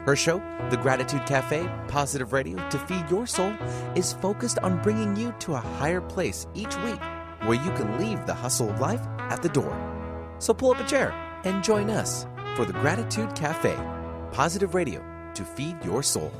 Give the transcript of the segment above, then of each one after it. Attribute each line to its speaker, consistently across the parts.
Speaker 1: Her show, The Gratitude Cafe, Positive Radio to Feed Your Soul, is focused on bringing you to a higher place each week where you can leave the hustle of life at the door. So pull up a chair and join us for The Gratitude Cafe, Positive Radio to Feed Your Soul.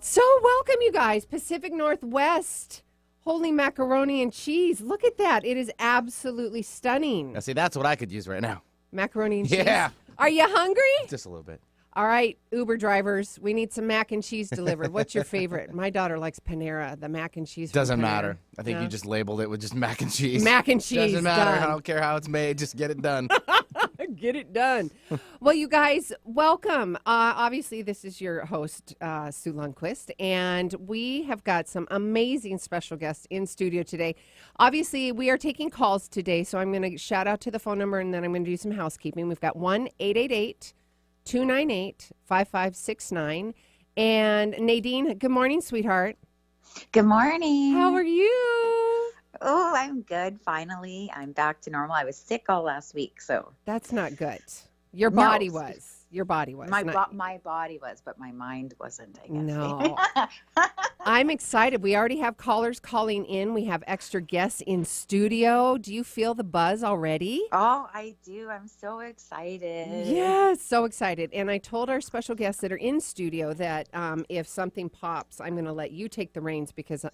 Speaker 2: So welcome, you guys. Pacific Northwest. Holy macaroni and cheese. Look at that. It is absolutely stunning.
Speaker 1: Now, see, that's what I could use right now.
Speaker 2: Macaroni and cheese.
Speaker 1: Yeah.
Speaker 2: Are you hungry?
Speaker 1: Just a little bit.
Speaker 2: All right, Uber drivers, we need some mac and cheese delivered. What's your favorite? My daughter likes Panera, the mac and cheese.
Speaker 1: Doesn't
Speaker 2: from Panera.
Speaker 1: matter. I think you just labeled it with just mac and cheese.
Speaker 2: Mac and cheese.
Speaker 1: Doesn't matter.
Speaker 2: Done.
Speaker 1: I don't care how it's made. Just get it done.
Speaker 2: Get it done. Well, you guys, welcome. Obviously, this is your host, Sue Lundquist, and we have got some amazing special guests in studio today. Obviously, we are taking calls today, so I'm going to shout out to the phone number, and then I'm going to do some housekeeping. We've got 1-888-298-5569. And Nadine, good morning, sweetheart.
Speaker 3: Good morning.
Speaker 2: How are you?
Speaker 3: Oh, I'm good. Finally, I'm back to normal. I was sick all last week, so.
Speaker 2: That's not good. Your body was. Your body was.
Speaker 3: My body was, but my mind wasn't, I guess.
Speaker 2: No. I'm excited. We already have callers calling in. We have extra guests in studio. Do you feel the buzz already?
Speaker 3: Oh, I do. I'm so excited.
Speaker 2: Yes, so excited. And I told our special guests that are in studio that if something pops, I'm going to let you take the reins because,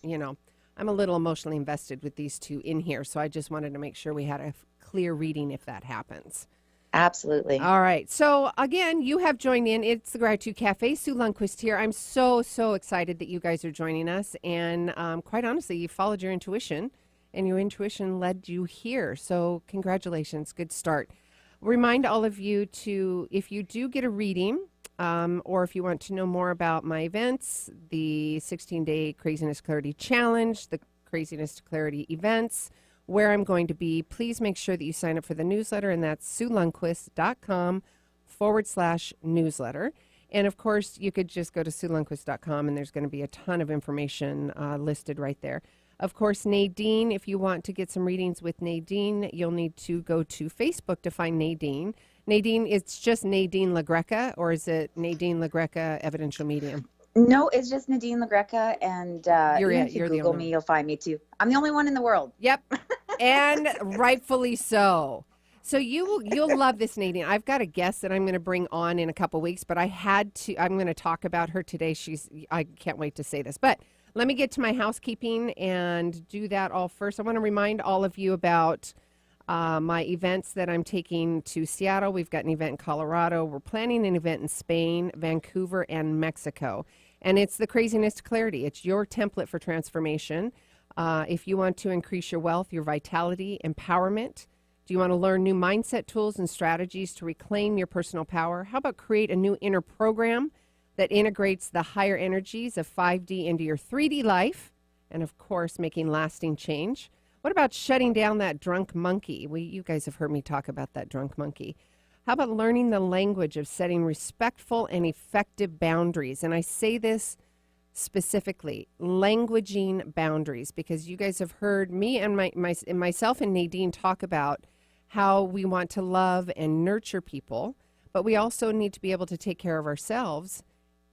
Speaker 2: I'm a little emotionally invested with these two in here. So I just wanted to make sure we had a clear reading if that happens.
Speaker 3: Absolutely.
Speaker 2: All right. So, again, you have joined in. It's the Gratitude Cafe. Sue Lundquist here. I'm so excited that you guys are joining us. And quite honestly, you followed your intuition, and your intuition led you here. So, congratulations. Good start. Remind all of you to, if you do get a reading, or if you want to know more about my events, the 16-day Craziness to Clarity Challenge, the Craziness to Clarity events, where I'm going to be, please make sure that you sign up for the newsletter, and that's SueLundquist.com/newsletter. And, of course, you could just go to SueLundquist.com, and there's going to be a ton of information listed right there. Of course, Nadine, if you want to get some readings with Nadine, you'll need to go to Facebook to find Nadine. Nadine, it's just Nadine Greca, or is it Nadine Greca Evidential Medium?
Speaker 3: No, it's just Nadine Greca, and if you Google me, you'll find me too. I'm the only one in the world.
Speaker 2: Yep, and rightfully so. So you'll love this, Nadine. I've got a guest that I'm going to bring on in a couple weeks, but I'm going to talk about her today. I can't wait to say this, but let me get to my housekeeping and do that all first. I want to remind all of you about my events that I'm taking to Seattle. We've got an event in Colorado. We're planning an event in Spain, Vancouver, and Mexico. And it's the Craziness to Clarity. It's your template for transformation. If you want to increase your wealth, your vitality, empowerment, do you want to learn new mindset tools and strategies to reclaim your personal power? How about create a new inner program that integrates the higher energies of 5D into your 3D life? And, of course, making lasting change. What about shutting down that drunk monkey? You guys have heard me talk about that drunk monkey. How about learning the language of setting respectful and effective boundaries? And I say this specifically, languaging boundaries, because you guys have heard me and myself and Nadine talk about how we want to love and nurture people, but we also need to be able to take care of ourselves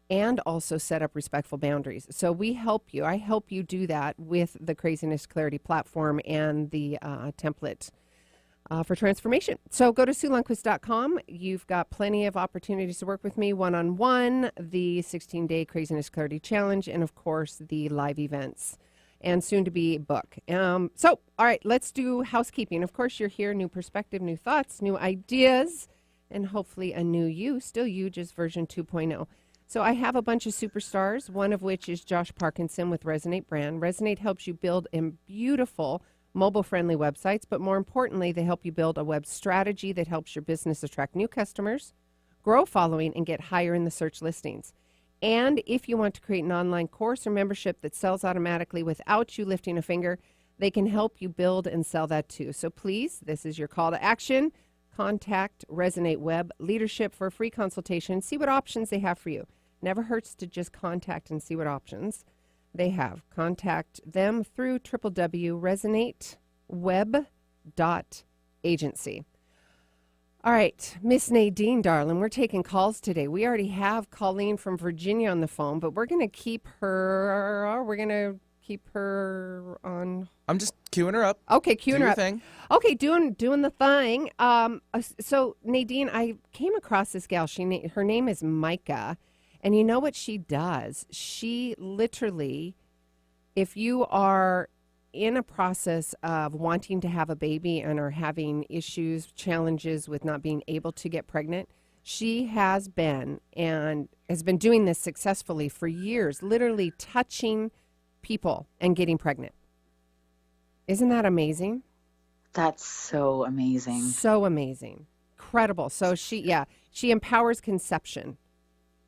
Speaker 2: and also set up respectful boundaries. So we help you. I help you do that with the Craziness Clarity platform and the template for transformation. So go to SueLundquist.com. You've got plenty of opportunities to work with me one-on-one, the 16-day Craziness Clarity Challenge, and, of course, the live events, and soon-to-be book. All right, let's do housekeeping. Of course, you're here, new perspective, new thoughts, new ideas, and hopefully a new you, still you, just version 2.0. So I have a bunch of superstars, one of which is Josh Parkinson with Resonate Brand. Resonate helps you build beautiful mobile-friendly websites, but more importantly, they help you build a web strategy that helps your business attract new customers, grow following, and get higher in the search listings. And if you want to create an online course or membership that sells automatically without you lifting a finger, they can help you build and sell that too. So please, this is your call to action. Contact Resonate Web Leadership for a free consultation. See what options they have for you. Never hurts to just contact and see what options they have. Contact them through www.resonateweb.agency. All right, Miss Nadine, darling, we're taking calls today. We already have Colleen from Virginia on the phone, but we're going to keep her on.
Speaker 1: I'm just queuing her up.
Speaker 2: Okay, queuing her up.
Speaker 1: Thing.
Speaker 2: Okay, doing the thing. So Nadine, I came across this gal. Her name is Micah, and you know what she does? She literally, if you are in a process of wanting to have a baby and are having issues, challenges with not being able to get pregnant, she has been doing this successfully for years, literally touching people and getting pregnant. Isn't that amazing?
Speaker 3: That's so amazing.
Speaker 2: So amazing. Incredible. So she empowers conception.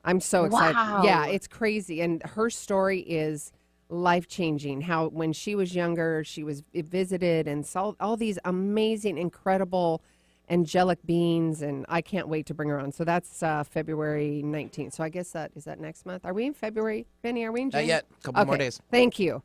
Speaker 2: I'm so excited.
Speaker 3: Wow.
Speaker 2: Yeah, it's crazy. And her story is life-changing. How when she was younger, she was visited and saw all these amazing, incredible, angelic beings, and I can't wait to bring her on. So that's February 19th. So I guess is that next month? Are we in February, Benny? Are we in January?
Speaker 1: Not yet. A couple more days.
Speaker 2: Thank you.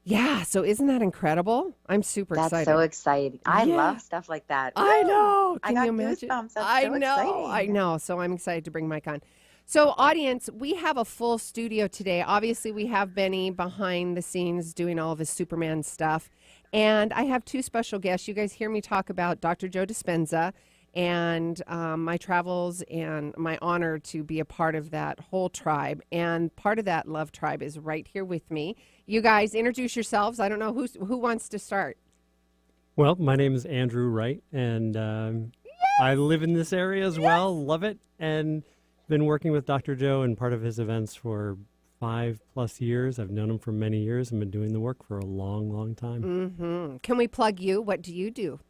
Speaker 2: Yeah, so isn't that incredible? I'm super excited.
Speaker 3: That's so exciting. I love stuff like that.
Speaker 2: I know.
Speaker 3: Can you imagine? Goosebumps. That's so exciting.
Speaker 2: I know. So I'm excited to bring Mike on. So, audience, we have a full studio today. Obviously, we have Benny behind the scenes doing all of his Superman stuff. And I have two special guests. You guys hear me talk about Dr. Joe Dispenza and my travels and my honor to be a part of that whole tribe. And part of that love tribe is right here with me. You guys introduce yourselves. I don't know who wants to start.
Speaker 4: Well, my name is Andrew Wright, and I live in this area as well. Love it. And been working with Dr. Joe and part of his events for 5+ years. I've known him for many years and been doing the work for a long, long time.
Speaker 2: Mm-hmm. Can we plug you? What do you do?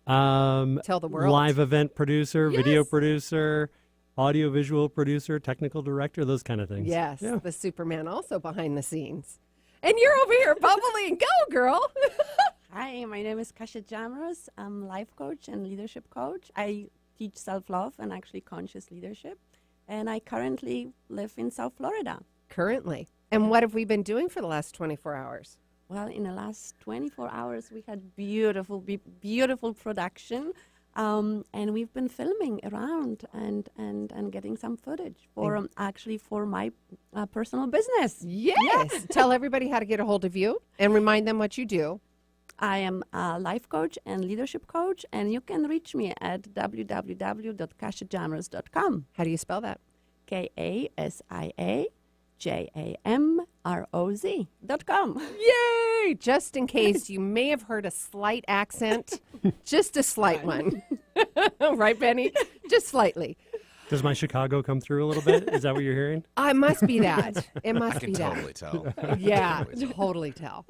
Speaker 2: Tell the world.
Speaker 4: Live event producer, video producer, audio-visual producer, technical director, those kind of things.
Speaker 2: Yes, the Superman also behind the scenes. And you're over here bubbling. Go, girl.
Speaker 5: Hi, my name is Kasia Jamros. I'm life coach and leadership coach. I teach self-love and actually conscious leadership. And I currently live in South Florida.
Speaker 2: Currently. And what have we been doing for the last 24 hours?
Speaker 5: Well, in the last 24 hours, we had beautiful production. And we've been filming around and getting some footage for for my personal business.
Speaker 2: Yes. Tell everybody how to get a hold of you and remind them what you do.
Speaker 5: I am a life coach and leadership coach, and you can reach me at www.kasiajamros.com.
Speaker 2: How do you spell that?
Speaker 5: KASIAJAMROZ.com.
Speaker 2: Yay! Just in case you may have heard a slight accent, just a slight one. Right, Benny? Just slightly.
Speaker 4: Does my Chicago come through a little bit? Is that what you're hearing?
Speaker 2: It must be that. It must be that.
Speaker 1: I can totally tell.
Speaker 2: Yeah, totally tell.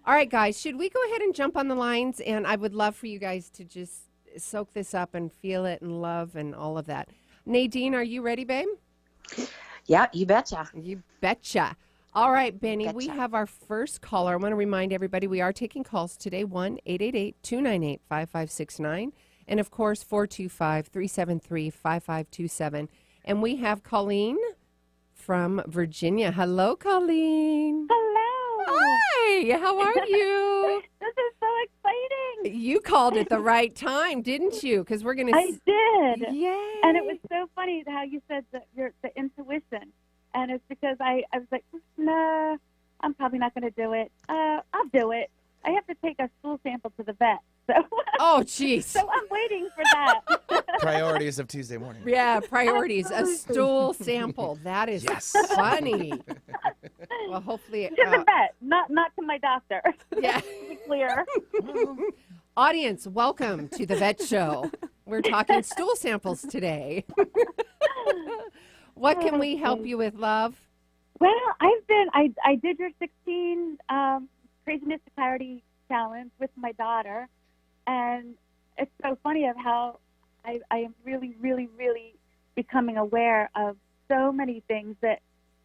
Speaker 2: All right, guys, should we go ahead and jump on the lines? And I would love for you guys to just soak this up and feel it and love and all of that. Nadine, are you ready, babe?
Speaker 3: Yeah, you betcha.
Speaker 2: You betcha. All right, Benny, we have our first caller. I want to remind everybody we are taking calls today, 1-888-298-5569. And, of course, 425-373-5527. And we have Colleen from Virginia. Hello, Colleen.
Speaker 6: Hello.
Speaker 2: Hi, how are you?
Speaker 6: This is so exciting.
Speaker 2: You called at the right time, didn't you? Because we're going to...
Speaker 6: I did.
Speaker 2: Yay.
Speaker 6: And it was so funny how you said the intuition. And it's because I was like, nah, I'm probably not going to do it. I'll do it. I have to take a stool sample to the vet. So,
Speaker 2: oh, jeez.
Speaker 6: So I'm waiting for that.
Speaker 1: Priorities of Tuesday morning.
Speaker 2: Yeah, priorities. A stool sample. That is funny. Well, hopefully...
Speaker 6: To the vet, not to my doctor.
Speaker 2: Yeah.
Speaker 6: To be clear.
Speaker 2: Audience, welcome to the Vet Show. We're talking stool samples today. What can we help you with, love?
Speaker 6: Well, I did your 16 Craziness to Clarity challenge with my daughter. And it's so funny of how I am really, really, really becoming aware of so many things that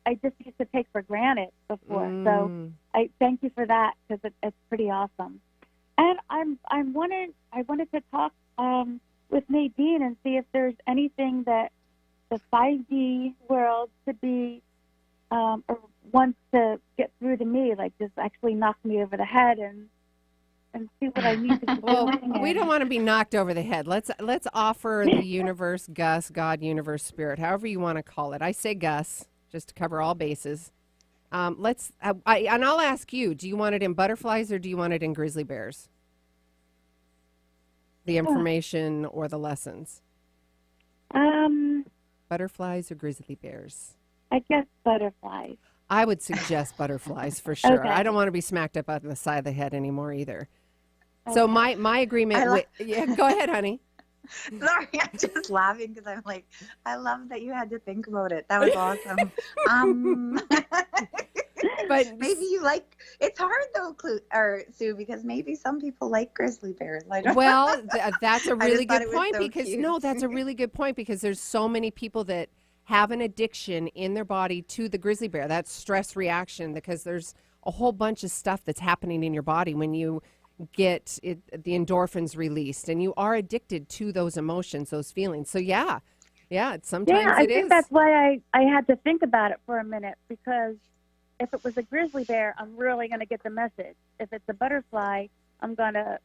Speaker 6: I just used to take for granted before. So I thank you for that because it's pretty awesome. And I wanted to talk with Nadine and see if there's anything that the 5D world could be or wants to get through to me, like just actually knock me over the head and and see what I need to be
Speaker 2: Well,
Speaker 6: doing.
Speaker 2: we don't want to be knocked over the head. Let's offer the universe, Gus, God, universe, spirit, however you want to call it. I say Gus, just to cover all bases. And I'll ask you, do you want it in butterflies or do you want it in grizzly bears? The information or the lessons? Butterflies or grizzly bears?
Speaker 6: I guess butterflies.
Speaker 2: I would suggest butterflies for sure.
Speaker 6: Okay.
Speaker 2: I don't want to be smacked up on the side of the head anymore either. So my agreement yeah, go ahead, honey.
Speaker 3: Sorry, I'm just laughing because I'm like, I love that you had to think about it. That was awesome. But maybe you like, it's hard though, Sue, because maybe some people like grizzly bears.
Speaker 2: Well, that's a really good point
Speaker 3: so
Speaker 2: because
Speaker 3: cute.
Speaker 2: that's a really good point because there's so many people that have an addiction in their body to the grizzly bear. That's stress reaction because there's a whole bunch of stuff that's happening in your body when you get the endorphins released and you are addicted to those emotions, those feelings. So sometimes
Speaker 6: I think that's why I had to think about it for a minute, because if it was a grizzly bear, I'm really going to get the message. If it's a butterfly, I'm going to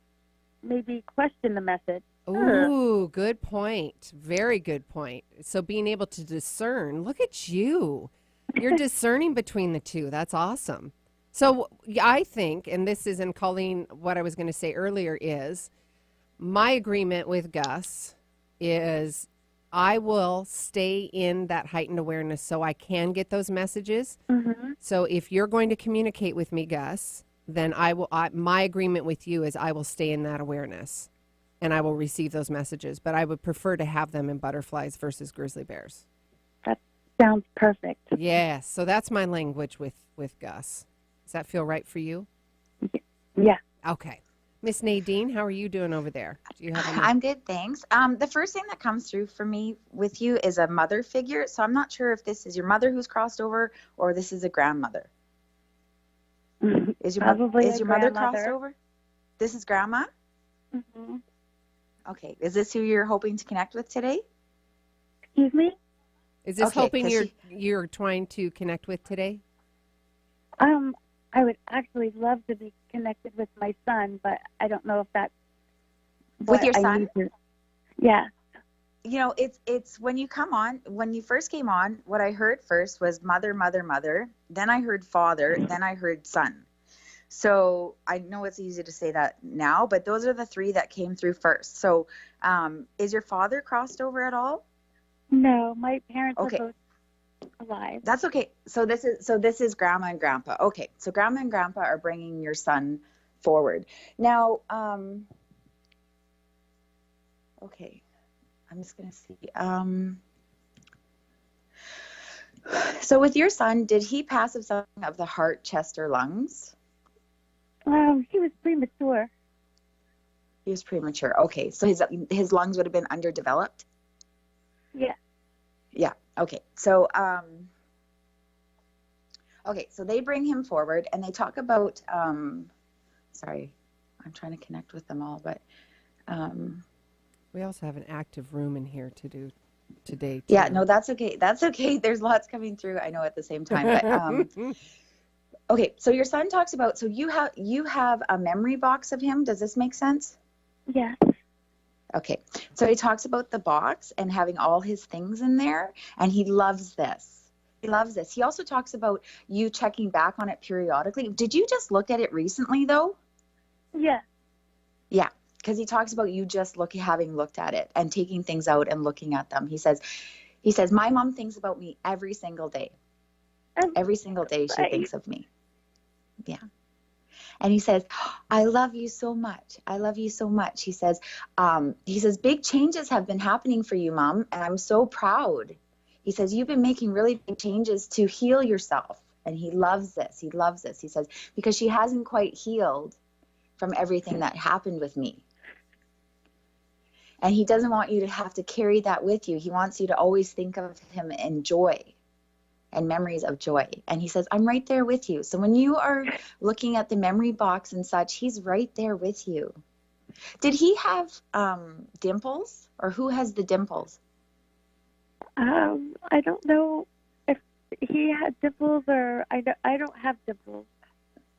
Speaker 6: maybe question the message.
Speaker 2: Ooh, good point. Very good point. So being able to discern, look at you. You're discerning between the two. That's awesome. So I think, and this is in Colleen, what I was going to say earlier is, my agreement with Gus is I will stay in that heightened awareness so I can get those messages.
Speaker 6: Mm-hmm.
Speaker 2: So if you're going to communicate with me, Gus, then my agreement with you is I will stay in that awareness and I will receive those messages. But I would prefer to have them in butterflies versus grizzly bears.
Speaker 6: That sounds perfect.
Speaker 2: Yes. So that's my language with Gus. Does that feel right for you?
Speaker 6: Yeah.
Speaker 2: Okay. Miss Nadine, how are you doing over there? Do you have
Speaker 3: I'm good, thanks. The first thing that comes through for me with you is a mother figure. So I'm not sure if this is your mother who's crossed over or this is a grandmother. Is your mother crossed over? This is grandma?
Speaker 6: Mm-hmm.
Speaker 3: Okay. Is this who you're hoping to connect with today?
Speaker 6: Excuse me?
Speaker 2: Is this hoping you're trying to connect with today?
Speaker 6: I would actually love to be connected with my son, but I don't know if that's
Speaker 3: with your son.
Speaker 6: Yeah.
Speaker 3: You know, it's when you first came on, what I heard first was mother, mother, mother. Then I heard father. Then I heard son. So I know it's easy to say that now, but those are the three that came through first. So is your father crossed over at all?
Speaker 6: No, my parents are both alive.
Speaker 3: That's okay. So this is grandma and grandpa. Okay. So grandma and grandpa are bringing your son forward. Now, okay. I'm just going to see. So with your son, did he pass of something of the heart, chest, or lungs?
Speaker 6: He was premature.
Speaker 3: He was premature. Okay. So his lungs would have been underdeveloped?
Speaker 6: Yeah.
Speaker 3: Yeah. Okay. So, so they bring him forward and they talk about, sorry, I'm trying to connect with them all, but,
Speaker 2: we also have an active room in here to do today. Too.
Speaker 3: Yeah, no, that's okay. That's okay. There's lots coming through, I know, at the same time, but, okay. So your son talks about, so you have a memory box of him. Does this make sense?
Speaker 6: Yeah.
Speaker 3: Okay, so he talks about the box and having all his things in there, and he loves this. He loves this. He also talks about you checking back on it periodically. Did you just look at it recently, though?
Speaker 6: Yeah.
Speaker 3: Yeah, because he talks about you just having looked at it and taking things out and looking at them. He says, my mom thinks about me every single day. Every single day she thinks of me. Yeah. And he says, I love you so much. I love you so much. He says, big changes have been happening for you, Mom, and I'm so proud. He says, you've been making really big changes to heal yourself. And he loves this. He loves this. He says, because she hasn't quite healed from everything that happened with me. And he doesn't want you to have to carry that with you. He wants you to always think of him in joy and memories of joy. And he says, I'm right there with you. So when you are looking at the memory box and such, he's right there with you. Did he have dimples, or who has the dimples?
Speaker 6: I don't know if he had dimples or I don't have dimples.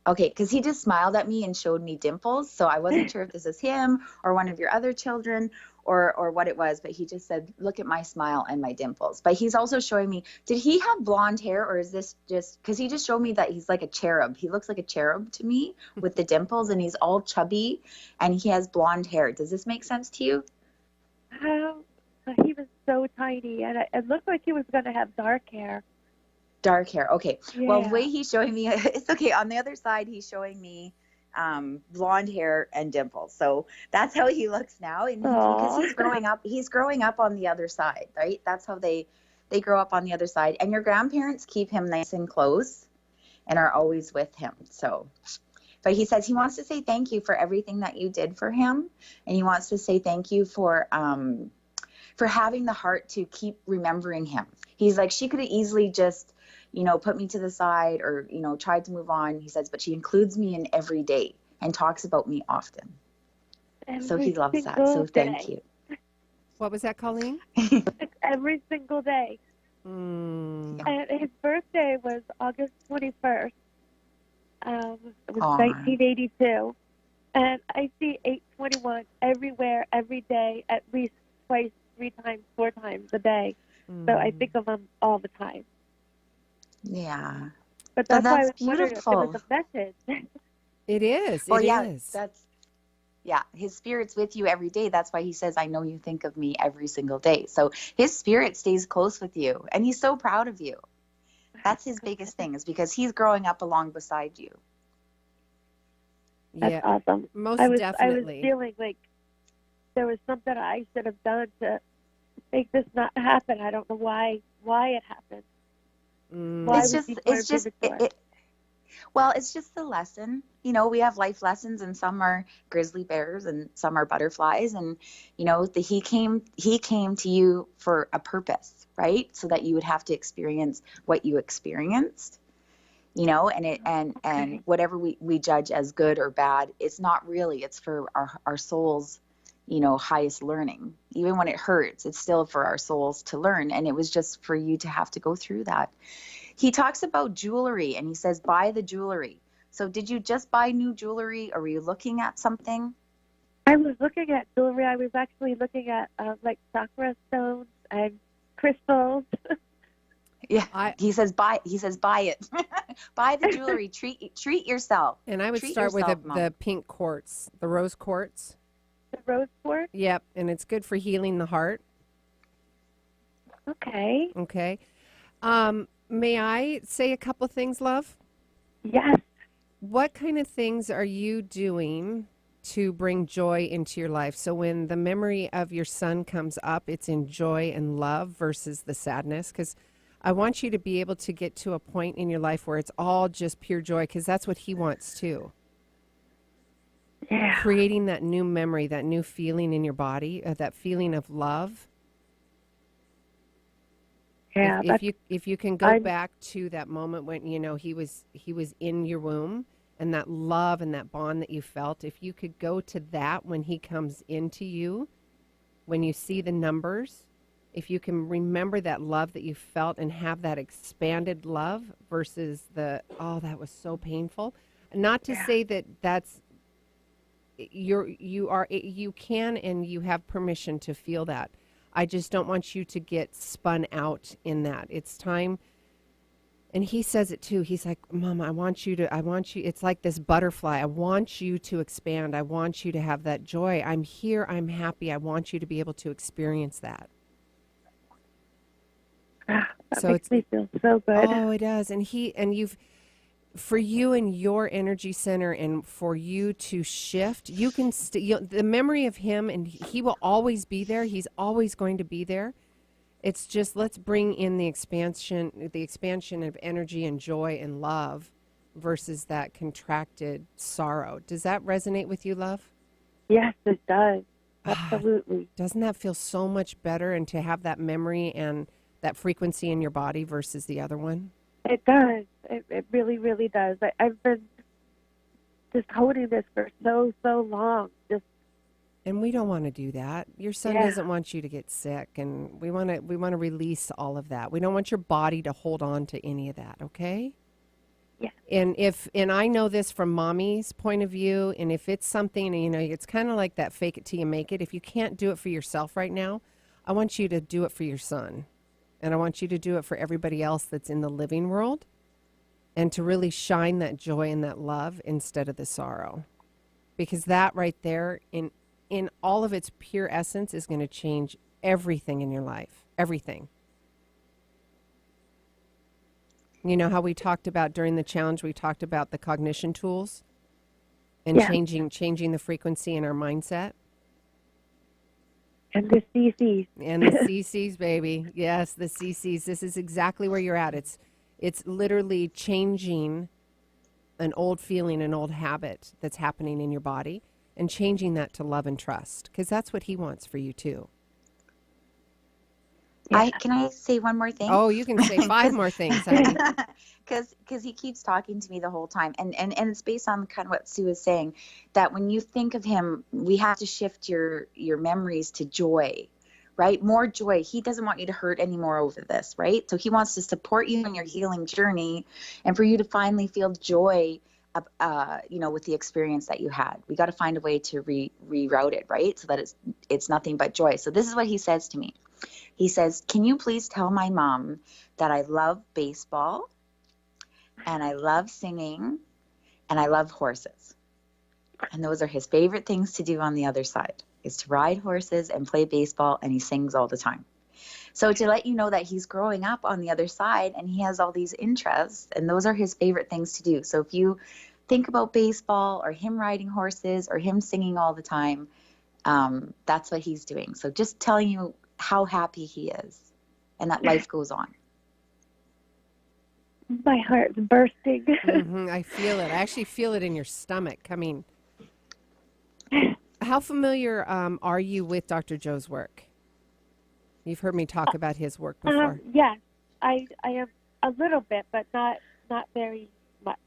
Speaker 3: Okay, because he just smiled at me and showed me dimples. So I wasn't sure if this is him or one of your other children or what it was, but he just said, look at my smile and my dimples. But he's also showing me, did he have blonde hair, or is this just, because he just showed me that he's like a cherub. He looks like a cherub to me with the dimples, and he's all chubby and he has blonde hair. Does this make sense to you?
Speaker 6: He was so tiny, and it looked like he was going to have dark hair.
Speaker 3: Dark hair. Okay.
Speaker 6: Yeah.
Speaker 3: Well, the way he's showing me, it's okay. On the other side, he's showing me blonde hair and dimples. So that's how he looks now. And because he's growing up on the other side, right? That's how they grow up on the other side. And your grandparents keep him nice and close and are always with him. So, but he says he wants to say thank you for everything that you did for him. And he wants to say thank you for having the heart to keep remembering him. He's like, she could have easily just, put me to the side or, tried to move on. He says, but she includes me in every day and talks about me often. So he loves that. So thank you.
Speaker 2: What was that, Colleen?
Speaker 6: It's every single day.
Speaker 2: Mm.
Speaker 6: And his birthday was August 21st. It was
Speaker 3: Aw.
Speaker 6: 1982. And I see 821 everywhere, every day, at least twice, 3 times, 4 times a day. So I think of him all the time.
Speaker 3: Yeah.
Speaker 6: But that's why I was
Speaker 3: beautiful.
Speaker 6: wondering if it was a message.
Speaker 2: It is.
Speaker 3: Well,
Speaker 2: It
Speaker 3: yeah,
Speaker 2: is.
Speaker 3: his spirit's with you every day. That's why he says, I know you think of me every single day. So his spirit stays close with you, and he's so proud of you. That's his biggest thing, is because he's growing up along beside you.
Speaker 6: That's
Speaker 2: Yeah,
Speaker 6: awesome.
Speaker 2: most
Speaker 6: I was
Speaker 2: definitely.
Speaker 6: feeling like there was something I should have done to make this not happen. I don't know why it happened. Why
Speaker 3: It's
Speaker 6: was
Speaker 3: just,
Speaker 6: he
Speaker 3: it's
Speaker 6: born
Speaker 3: just,
Speaker 6: premature?
Speaker 3: well, it's just the lesson. We have life lessons, and some are grizzly bears and some are butterflies. And, he came to you for a purpose, right? So that you would have to experience what you experienced, and whatever we judge as good or bad, it's not really, it's for our soul's, highest learning. Even when it hurts, it's still for our souls to learn. And it was just for you to have to go through that. He talks about jewelry, and he says, buy the jewelry. So did you just buy new jewelry, or were you looking at something?
Speaker 6: I was looking at jewelry. I was actually looking at like chakra stones and crystals.
Speaker 3: Yeah. He says buy it. Buy the jewelry. Treat yourself.
Speaker 2: And I would
Speaker 3: Treat
Speaker 2: start with
Speaker 3: yourself, Mom.
Speaker 2: the pink quartz, the rose quartz.
Speaker 6: The rose quartz.
Speaker 2: Yep, and it's good for healing the heart.
Speaker 6: Okay.
Speaker 2: Okay. May I say a couple things, love?
Speaker 6: Yes.
Speaker 2: What kind of things are you doing to bring joy into your life? So when the memory of your son comes up, it's in joy and love versus the sadness. Because I want you to be able to get to a point in your life where it's all just pure joy, because that's what he wants too.
Speaker 6: Yeah.
Speaker 2: Creating that new memory, that new feeling in your body, that feeling of love.
Speaker 6: Yeah.
Speaker 2: If you can go back to that moment when he was in your womb, and that love and that bond that you felt, if you could go to that when he comes into you, when you see the numbers, if you can remember that love that you felt and have that expanded love versus that was so painful. Not to say that's you can and you have permission to feel that. I just don't want you to get spun out in that. It's time. And he says it too. He's like, Mom, I want you. It's like this butterfly. I want you to expand. I want you to have that joy. I'm here. I'm happy. I want you to be able to experience that.
Speaker 6: That makes me feel so good.
Speaker 2: Oh, it does. And for you and your energy center, and for you to shift, you can the memory of him, and he will always be there. He's always going to be there. It's just, let's bring in the expansion of energy and joy and love versus that contracted sorrow. Does that resonate with you, love?
Speaker 6: Yes, it does. Absolutely.
Speaker 2: Doesn't that feel so much better, and to have that memory and that frequency in your body versus the other one?
Speaker 6: It does. It really, really does. I've been just holding this for so long.
Speaker 2: And we don't want to do that. Your son doesn't want you to get sick, and we want to release all of that. We don't want your body to hold on to any of that, okay?
Speaker 6: Yeah.
Speaker 2: And I know this from mommy's point of view, and if it's something, you know, it's kind of like that fake it till you make it. If you can't do it for yourself right now, I want you to do it for your son. And I want you to do it for everybody else that's in the living world, and to really shine that joy and that love instead of the sorrow. Because that right there, in all of its pure essence, is going to change everything in your life. Everything. You know how we talked about during the challenge, we talked about the cognition tools and changing the frequency in our mindset.
Speaker 6: And the CCs.
Speaker 2: And the CCs, baby. Yes, the CCs. This is exactly where you're at. It's literally changing an old feeling, an old habit that's happening in your body, and changing that to love and trust, because that's what he wants for you too.
Speaker 3: Yeah. Can I say one more thing?
Speaker 2: Oh, you can say 5 more things, honey.
Speaker 3: Because he keeps talking to me the whole time, and it's based on kind of what Sue was saying, that when you think of him, we have to shift your memories to joy, right? More joy. He doesn't want you to hurt anymore over this, right? So he wants to support you in your healing journey, and for you to finally feel joy, with the experience that you had. We got to find a way to reroute it, right? So that it's nothing but joy. So this is what he says to me. He says, "Can you please tell my mom that I love baseball, and I love singing, and I love horses." And those are his favorite things to do on the other side, is to ride horses and play baseball, and he sings all the time. So to let you know that he's growing up on the other side, and he has all these interests, and those are his favorite things to do. So if you think about baseball or him riding horses or him singing all the time, that's what he's doing. So just telling you how happy he is, and that life goes on.
Speaker 6: My heart's bursting.
Speaker 2: I feel it. I actually feel it in your stomach coming. How familiar are you with Dr. Joe's work? You've heard me talk about his work before.
Speaker 6: Yes, I am a little bit, but not very much.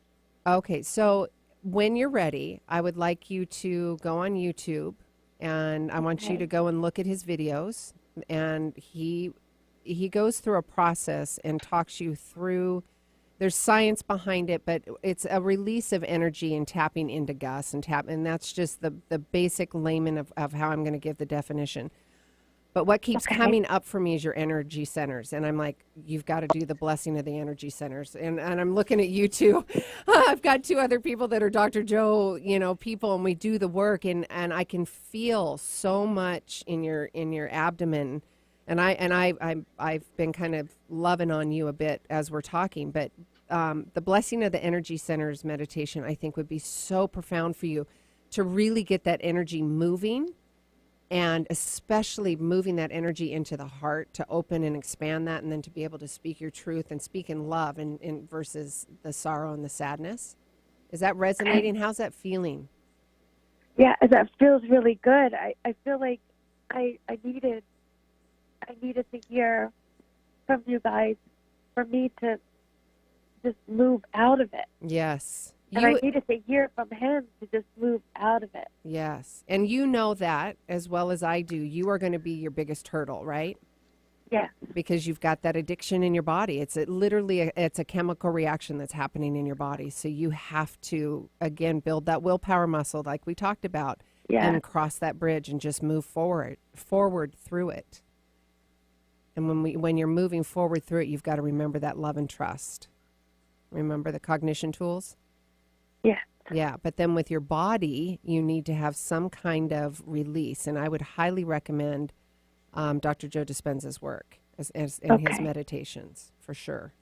Speaker 2: Okay, so when you're ready, I would like you to go on YouTube, and I want you to go and look at his videos. And he goes through a process and talks you through. There's science behind it, but it's a release of energy and tapping into Gus and that's just the basic layman of how I'm going to give the definition. But what keeps coming up for me is your energy centers. And I'm like, you've got to do the blessing of the energy centers. And I'm looking at you two. I've got 2 other people that are Dr. Joe, people, and we do the work. And I can feel so much in your abdomen. And I've been kind of loving on you a bit as we're talking. But the blessing of the energy centers meditation, I think, would be so profound for you to really get that energy moving. And especially moving that energy into the heart to open and expand that, and then to be able to speak your truth and speak in love and versus the sorrow and the sadness. Is that resonating? How's that feeling?
Speaker 6: Yeah, that feels really good. I feel like I needed to hear from you guys for me to just move out of it.
Speaker 2: Yes.
Speaker 6: And I needed to hear from him to just move out of it.
Speaker 2: Yes. And you know that as well as I do. You are going to be your biggest hurdle, right?
Speaker 6: Yeah.
Speaker 2: Because you've got that addiction in your body. It's a chemical reaction that's happening in your body. So you have to, again, build that willpower muscle like we talked about, and cross that bridge and just move forward through it. And when you're moving forward through it, you've got to remember that love and trust. Remember the cognition tools?
Speaker 6: Yeah.
Speaker 2: Yeah, but then with your body, you need to have some kind of release. And I would highly recommend Dr. Joe Dispenza's work in his meditations, for sure.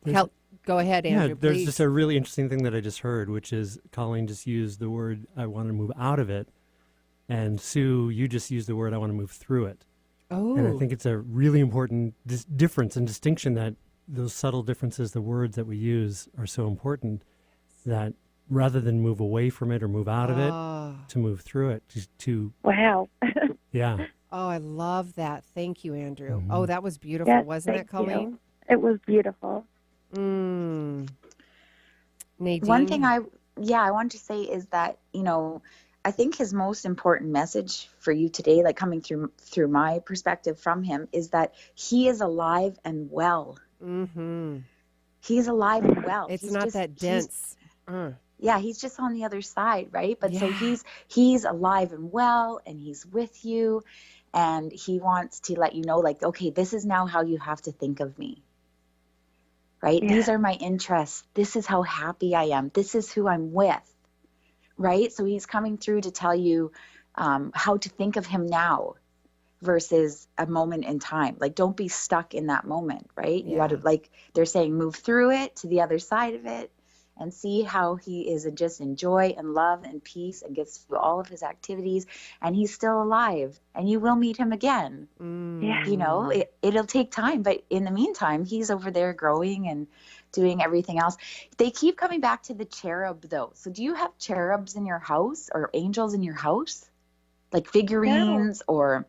Speaker 2: Go ahead, Andrew,
Speaker 4: there's
Speaker 2: please.
Speaker 4: just a really interesting thing that I just heard, which is Colleen just used the word, I want to move out of it. And Sue, you just used the word, I want to move through it.
Speaker 2: Oh.
Speaker 4: And I think it's a really important difference and distinction, that those subtle differences, the words that we use, are so important, that rather than move away from it or move out of it, to move through it, to
Speaker 6: wow.
Speaker 4: Yeah.
Speaker 2: Oh, I love that. Thank you, Andrew.
Speaker 4: Mm-hmm.
Speaker 2: Oh, that was beautiful,
Speaker 6: Yes,
Speaker 2: wasn't it, Colleen?
Speaker 6: you. It was beautiful.
Speaker 2: Nadine?
Speaker 3: One thing I wanted to say is that, I think his most important message for you today, like coming through my perspective from him, is that he is alive and well.
Speaker 2: Mm-hmm.
Speaker 3: He's alive and well.
Speaker 2: It's
Speaker 3: He's
Speaker 2: not
Speaker 3: just,
Speaker 2: that dense.
Speaker 3: Yeah, he's just on the other side, right? But so
Speaker 2: Yeah.
Speaker 3: he's alive and well, and he's with you, and he wants to let you know, like, okay, this is now how you have to think of me, right?
Speaker 6: Yeah.
Speaker 3: These are my interests. This is how happy I am. This is who I'm with, right? So he's coming through to tell you how to think of him now versus a moment in time. Like, don't be stuck in that moment, right? You got to, like they're saying, move through it to the other side of it and see how he is just in joy and love and peace and gets through all of his activities, and he's still alive, and you will meet him again.
Speaker 6: Yeah.
Speaker 3: You know, it'll take time, but in the meantime, he's over there growing and doing everything else. They keep coming back to the cherub, though. So do you have cherubs in your house or angels in your house? Like figurines or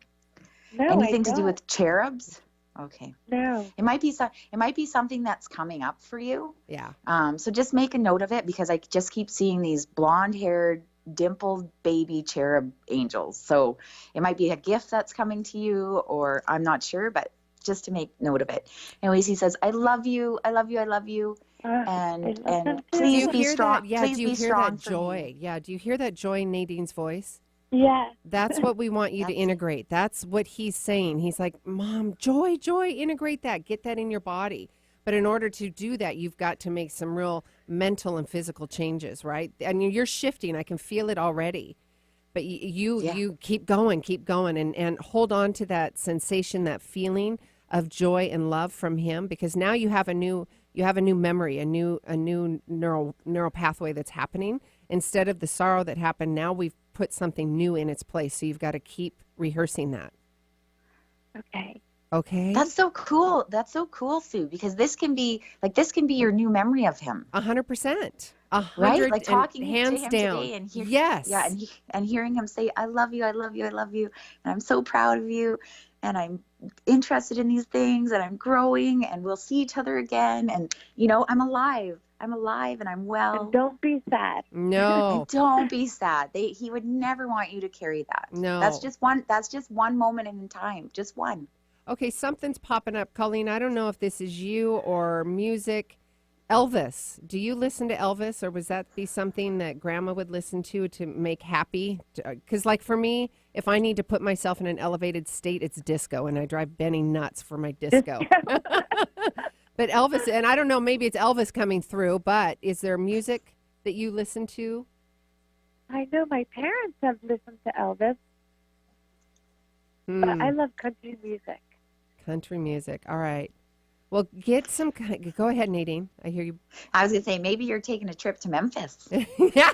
Speaker 3: anything to do with cherubs? Okay.
Speaker 6: No.
Speaker 3: It might be something that's coming up for you.
Speaker 2: Yeah.
Speaker 3: So just make a note of it, because I just keep seeing these blonde-haired, dimpled baby cherub angels. So it might be a gift that's coming to you, or I'm not sure, but just to make note of it. Anyways, he says, I love you, I love you, I love you. And please be strong.
Speaker 2: Yeah,
Speaker 3: Please
Speaker 2: do you
Speaker 3: be
Speaker 2: hear
Speaker 3: strong
Speaker 2: that
Speaker 3: for
Speaker 2: joy?
Speaker 3: me.
Speaker 2: Yeah, do you hear that joy in Nadine's voice?
Speaker 6: Yeah.
Speaker 2: That's what we want you to integrate. That's what he's saying. He's like, Mom, joy, integrate that. Get that in your body. But in order to do that, you've got to make some real mental and physical changes, right? And you're shifting. I can feel it already. But you keep going, and hold on to that sensation, that feeling of joy and love from him, because now you have a new memory, a new neural pathway that's happening. Instead of the sorrow that happened, now we've put something new in its place. So you've got to keep rehearsing that. Okay.
Speaker 3: That's so cool. That's so cool, Sue, because this can be your new memory of him.
Speaker 2: 100%.
Speaker 3: Right? Like talking
Speaker 2: hands
Speaker 3: to him
Speaker 2: down.
Speaker 3: today and
Speaker 2: Yes.
Speaker 3: Yeah, and hearing him say, I love you, I love you, I love you, and I'm so proud of you, and I'm interested in these things, and I'm growing, and we'll see each other again, and I'm alive, and I'm well.
Speaker 6: And don't be sad.
Speaker 2: No.
Speaker 3: And don't be sad. He would never want you to carry that.
Speaker 2: No.
Speaker 3: That's just one moment in time. Just one.
Speaker 2: Okay, something's popping up. Colleen, I don't know if this is you or music. Elvis. Do you listen to Elvis, or was that be something that Grandma would listen to make happy? Because, like, for me, if I need to put myself in an elevated state, it's disco, and I drive Benny nuts for my disco. But Elvis, and I don't know, maybe it's Elvis coming through, but is there music that you listen to?
Speaker 6: I know my parents have listened to Elvis, but I love country music.
Speaker 2: Country music. All right. Well, go ahead, Nadine. I hear you.
Speaker 3: I was going to say, maybe you're taking a trip to Memphis.
Speaker 2: Yeah,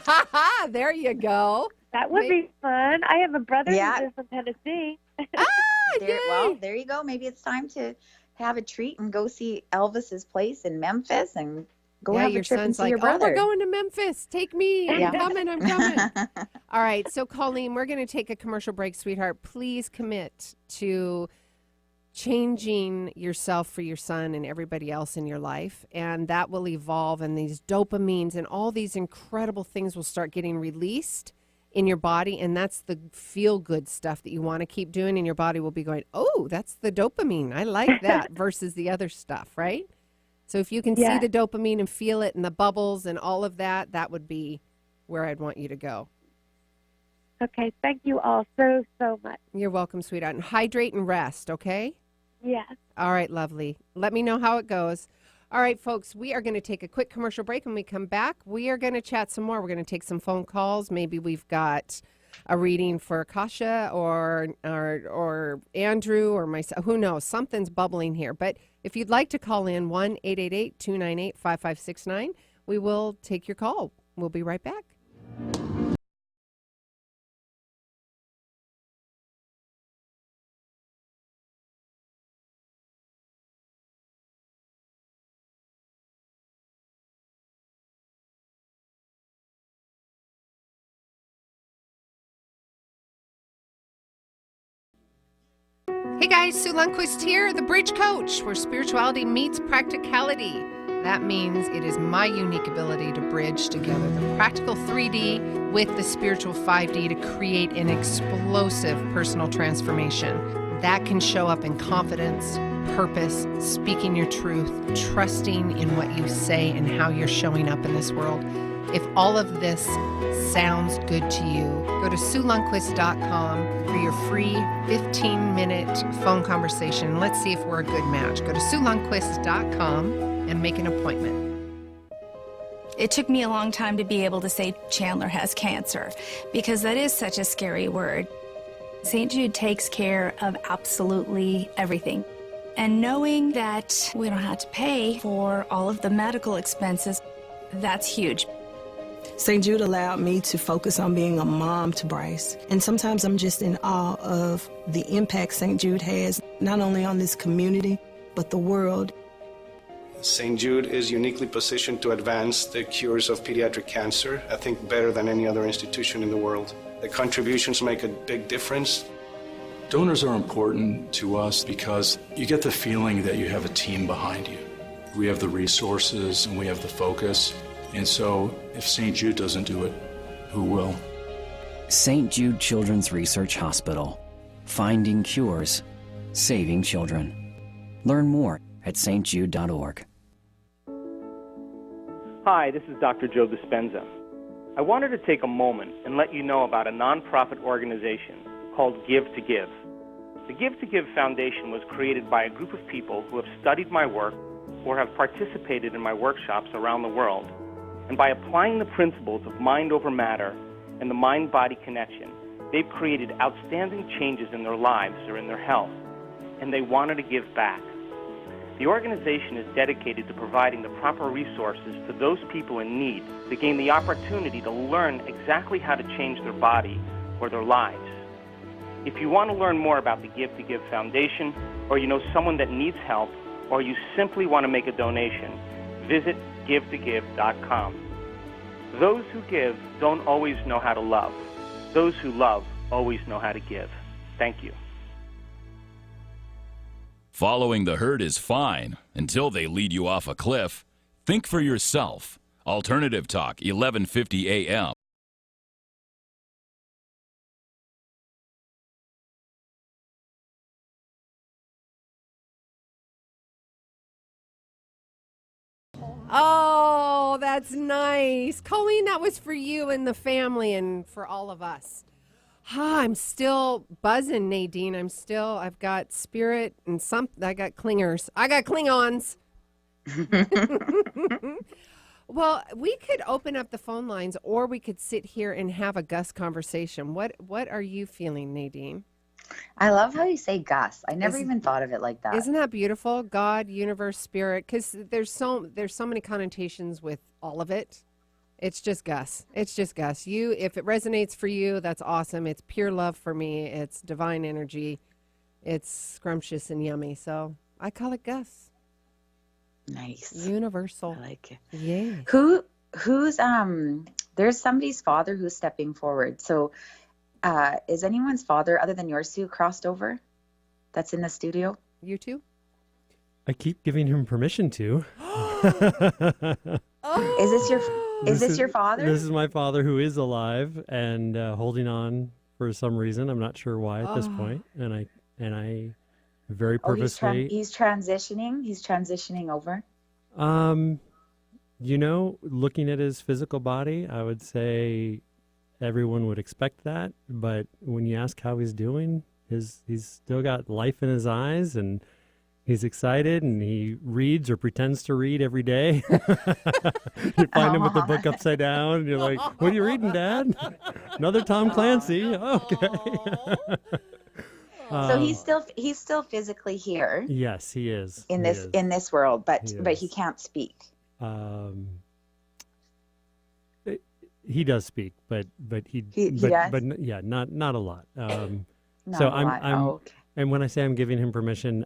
Speaker 2: there you go.
Speaker 6: That would be fun. I have a brother who
Speaker 3: Yeah.
Speaker 6: lives in Tennessee.
Speaker 2: Yay.
Speaker 3: There you go. Maybe it's time to have a treat and go see Elvis's place in Memphis and go have a
Speaker 2: your
Speaker 3: trip and
Speaker 2: son's
Speaker 3: see
Speaker 2: like,
Speaker 3: your brother.
Speaker 2: Oh, we're going to Memphis. Take me. I'm coming. All right. So, Colleen, we're going to take a commercial break, sweetheart. Please commit to changing yourself for your son and everybody else in your life, and that will evolve, and these dopamines and all these incredible things will start getting released in your body, and that's the feel-good stuff that you want to keep doing, and your body will be going, oh, that's the dopamine. I like that versus the other stuff, right? So if you can see the dopamine and feel it and the bubbles and all of that, that would be where I'd want you to go.
Speaker 6: Okay, thank you all so much.
Speaker 2: You're welcome, sweetheart. And hydrate and rest, okay?
Speaker 6: Yes.
Speaker 2: All right, lovely. Let me know how it goes. All right, folks, we are going to take a quick commercial break. When we come back, we are going to chat some more. We're going to take some phone calls. Maybe we've got a reading for Kasha or Andrew or myself. Who knows? Something's bubbling here. But if you'd like to call in, 1-888-298-5569, we will take your call. We'll be right back. Hey guys, Sue Lundquist here, the Bridge Coach, where spirituality meets practicality. That means it is my unique ability to bridge together the practical 3D with the spiritual 5D to create an explosive personal transformation. That can show up in confidence, purpose, speaking your truth, trusting in what you say and how you're showing up in this world. If all of this sounds good to you, go to SueLundquist.com for your free 15-minute phone conversation. Let's see if we're a good match. Go to SueLundquist.com and make an appointment.
Speaker 7: It took me a long time to be able to say Chandler has cancer, because that is such a scary word. St. Jude takes care of absolutely everything. And knowing that we don't have to pay for all of the medical expenses, that's huge.
Speaker 8: St. Jude allowed me to focus on being a mom to Bryce. And sometimes I'm just in awe of the impact St. Jude has, not only on this community, but the world.
Speaker 9: St. Jude is uniquely positioned to advance the cures of pediatric cancer, I think better than any other institution in the world. The contributions make a big difference.
Speaker 10: Donors are important to us because you get the feeling that you have a team behind you. We have the resources and we have the focus. And so if St. Jude doesn't do it, who will?
Speaker 11: St. Jude Children's Research Hospital. Finding cures. Saving children. Learn more at stjude.org.
Speaker 12: Hi, this is Dr. Joe Dispenza. I wanted to take a moment and let you know about a nonprofit organization called Give to Give. The Give to Give Foundation was created by a group of people who have studied my work or have participated in my workshops around the world. And by applying the principles of mind over matter and the mind-body connection, they've created outstanding changes in their lives or in their health, and they wanted to give back. The organization is dedicated to providing the proper resources to those people in need to gain the opportunity to learn exactly how to change their body or their lives. If you want to learn more about the Give to Give Foundation, or you know someone that needs help, or you simply want to make a donation, visit givetogive.com. Those who give don't always know how to love. Those who love always know how to give. Thank you.
Speaker 13: Following the herd is fine until they lead you off a cliff. Think for yourself. Alternative Talk, 1150 a.m.
Speaker 2: Oh, that's nice. Colleen, that was for you and the family and for all of us. I'm still buzzing, Nadine. I've got spirit and I got clingers. I got Klingons. Well, we could open up the phone lines or we could sit here and have a Gus conversation. What are you feeling, Nadine?
Speaker 3: I love how you say Gus. I never even thought of it like that.
Speaker 2: Isn't that beautiful? God, universe, spirit, because there's so many connotations with all of it. It's just Gus. It's just Gus. If it resonates for you, that's awesome. It's pure love for me. It's divine energy. It's scrumptious and yummy. So I call it Gus.
Speaker 3: Nice.
Speaker 2: Universal.
Speaker 3: I like it.
Speaker 2: Yeah.
Speaker 3: Who's there's somebody's father who's stepping forward. So is anyone's father other than yours, Sue, crossed over? That's in the studio?
Speaker 2: You too?
Speaker 4: I keep giving him permission to.
Speaker 3: Is this your father?
Speaker 4: This is my father, who is alive and holding on for some reason. I'm not sure why at this point. And I very purposely.
Speaker 3: He's transitioning. He's transitioning over.
Speaker 4: Looking at his physical body, I would say everyone would expect that. But when you ask how he's doing, he's still got life in his eyes and he's excited, and he reads or pretends to read every day. You find him with the book upside down, and you're like, "What are you reading, Dad?" Another Tom Clancy. Okay.
Speaker 3: So he's still physically here.
Speaker 4: Yes, he is.
Speaker 3: In this world, but he can't speak.
Speaker 4: He does speak, but he does? But not a lot. And when I say I'm giving him permission,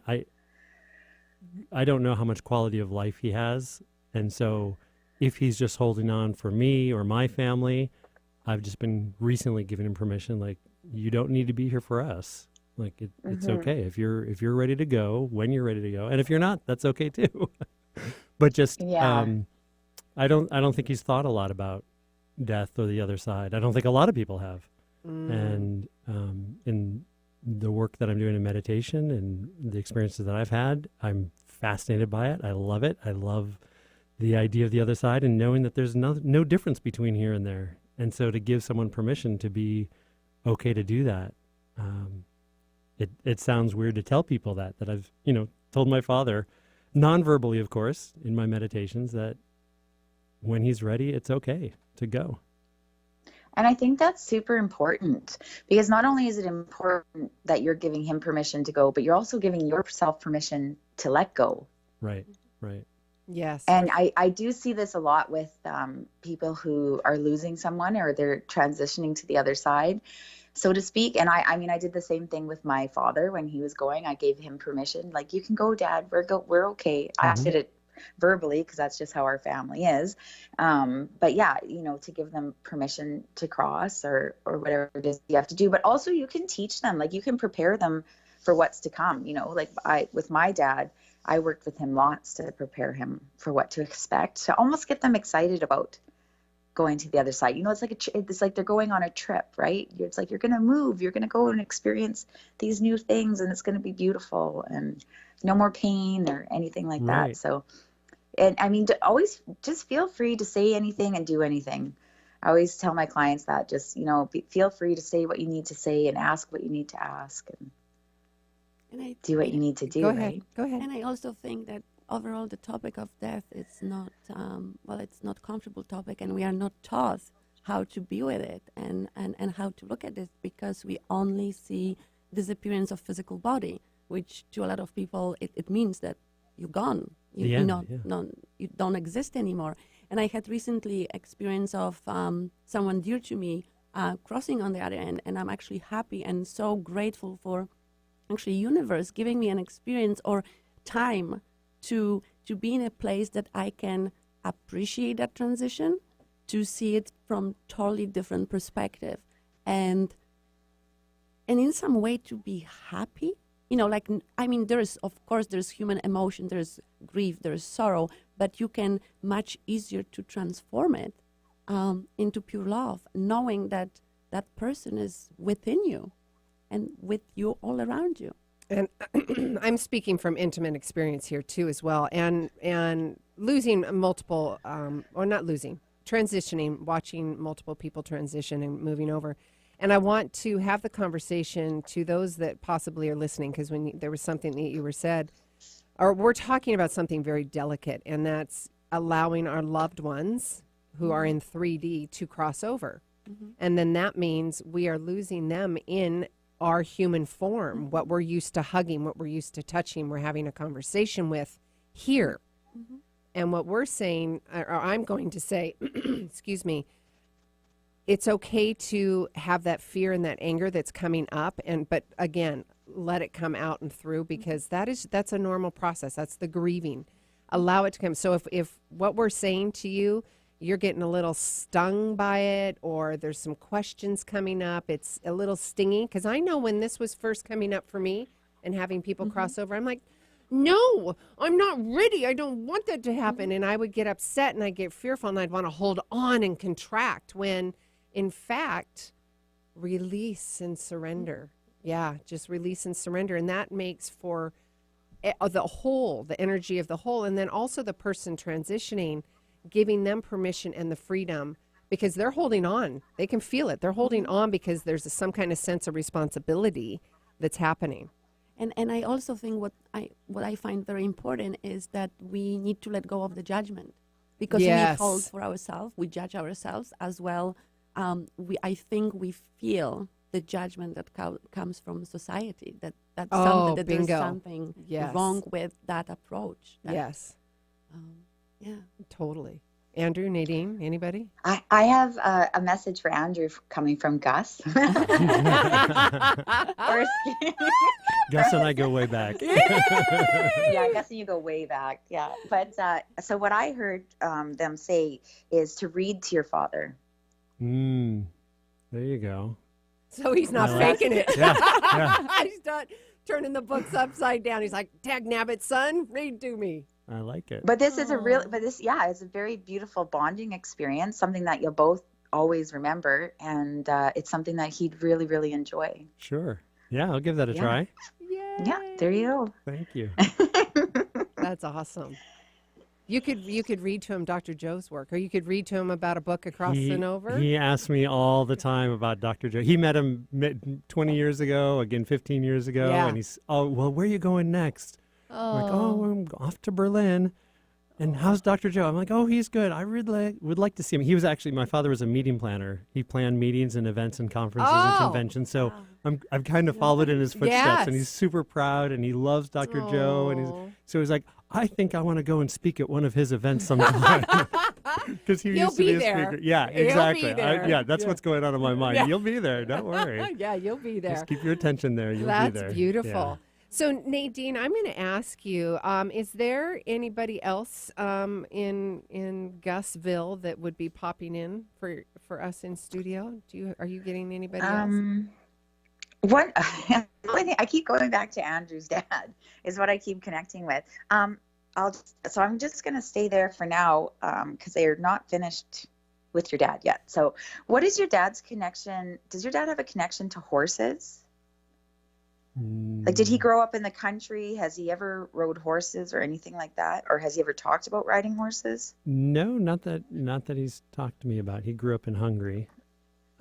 Speaker 4: I don't know how much quality of life he has. And so if he's just holding on for me or my family, I've just been recently giving him permission, like, you don't need to be here for us. Like, it's okay. If you're ready to go, when you're ready to go. And if you're not, that's okay too. But just, I don't think he's thought a lot about death or the other side. I don't think a lot of people have. And the work that I'm doing in meditation and the experiences that I've had, I'm fascinated by it. I love it. I love the idea of the other side and knowing that there's no difference between here and there. And so to give someone permission to be okay to do that, it sounds weird to tell people that I've, told my father, non-verbally, of course, in my meditations, that when he's ready, it's okay to go.
Speaker 3: And I think that's super important, because not only is it important that you're giving him permission to go, but you're also giving yourself permission to let go.
Speaker 4: Right.
Speaker 2: Yes.
Speaker 3: And I do see this a lot with people who are losing someone or they're transitioning to the other side, so to speak. And I mean, I did the same thing with my father when he was going. I gave him permission, like, you can go, Dad, we're okay. I did it verbally because that's just how our family is. But yeah, to give them permission to cross or whatever it is you have to do. But also you can teach them, like, you can prepare them for what's to come. Like with my dad, I worked with him lots to prepare him for what to expect, to almost get them excited about going to the other side. It's like they're going on a trip, right? It's like you're going to move, you're going to go and experience these new things, and it's going to be beautiful, and no more pain or anything like that. So, and I mean, always just feel free to say anything and do anything. I always tell my clients that, just, feel free to say what you need to say and ask what you need to ask, and do what you need to do.
Speaker 2: Go ahead.
Speaker 3: Right?
Speaker 2: Go ahead.
Speaker 5: And I also think that overall the topic of death is not, it's not comfortable topic, and we are not taught how to be with it and how to look at it, because we only see disappearance of physical body, which to a lot of people, it means that you're gone. You don't exist anymore. And I had recently experience of someone dear to me crossing on the other end, and I'm actually happy and so grateful for actually universe giving me an experience or time to be in a place that I can appreciate that transition, to see it from totally different perspective, and in some way to be happy. There's human emotion, there's grief, there's sorrow, but you can much easier to transform it into pure love, knowing that that person is within you and with you all around you.
Speaker 2: And I'm speaking from intimate experience here too, as well. And losing multiple, or not losing, transitioning, watching multiple people transition and moving over. And I want to have the conversation to those that possibly are listening, because there was something that you said, or we're talking about something very delicate, and that's allowing our loved ones who are in 3D to cross over. And then that means we are losing them in our human form, what we're used to hugging, what we're used to touching, we're having a conversation with here. And what we're saying, or I'm going to say, excuse me, it's okay to have that fear and that anger that's coming up, but again, let it come out and through, because that's a normal process. That's the grieving. Allow it to come. So if what we're saying to you, you're getting a little stung by it, or there's some questions coming up, it's a little stingy. Because I know when this was first coming up for me and having people cross over, I'm like, no, I'm not ready. I don't want that to happen. And I would get upset and I'd get fearful and I'd want to hold on and contract, when in fact, release and surrender. Yeah, just release and surrender. And that makes for the whole, the energy of the whole. And then also the person transitioning, giving them permission and the freedom, because they're holding on. They can feel it. They're holding on because there's some kind of sense of responsibility that's happening.
Speaker 5: And I also think what I find very important is that we need to let go of the judgment, because we hold for ourselves, we judge ourselves as well. I think we feel the judgment that comes from society, that's something, that
Speaker 2: bingo.
Speaker 5: There's something wrong with that approach.
Speaker 2: Yeah, totally. Andrew, Nadine, anybody?
Speaker 3: I have a message for Andrew coming from Gus.
Speaker 4: Gus and I go way back.
Speaker 3: Yeah, Gus and you go way back. Yeah. But so what I heard them say is to read to your father.
Speaker 4: There you go.
Speaker 2: So he's not faking it.
Speaker 4: Yeah.
Speaker 2: He's not turning the books upside down. He's like, Tag Nabbit, son, read to me.
Speaker 4: I like it.
Speaker 3: But this is it's a very beautiful bonding experience, something that you'll both always remember, and it's something that he'd really, really enjoy.
Speaker 4: Sure. Yeah, I'll give that a try.
Speaker 3: Yeah, there you go.
Speaker 4: Thank you.
Speaker 2: That's awesome. You could read to him Dr. Joe's work, or you could read to him about a book across and over.
Speaker 4: He asks me all the time about Dr. Joe. He met him 20 years ago, again 15 years ago, and he's, oh, well, where are you going next? I'm like, oh, I'm off to Berlin. And how's Dr. Joe? I'm like, oh, he's good. I really would like to see him. He was actually, my father was a meeting planner. He planned meetings and events and conferences and conventions. So I've kind of followed in his footsteps, and he's super proud, and he loves Dr. Joe. And he's like, I think I want to go and speak at one of his events sometime. Because he used to be a speaker. Yeah, exactly. That's what's going on in my mind. Yeah. You'll be there. Don't worry.
Speaker 2: Yeah, you'll be there.
Speaker 4: Just keep your attention there. You'll
Speaker 2: be
Speaker 4: there.
Speaker 2: That's beautiful.
Speaker 4: Yeah.
Speaker 2: So, Nadine, I'm going to ask you, is there anybody else in Gusville that would be popping in for us in studio? Are you getting anybody else?
Speaker 3: The only thing I keep going back to Andrew's dad is what I keep connecting with. I'm just going to stay there for now because they are not finished with your dad yet. So, what is your dad's connection? Does your dad have a connection to horses? Like, did he grow up in the country? Has he ever rode horses or anything like that? Or has he ever talked about riding horses?
Speaker 4: No, not that he's talked to me about. He grew up in Hungary.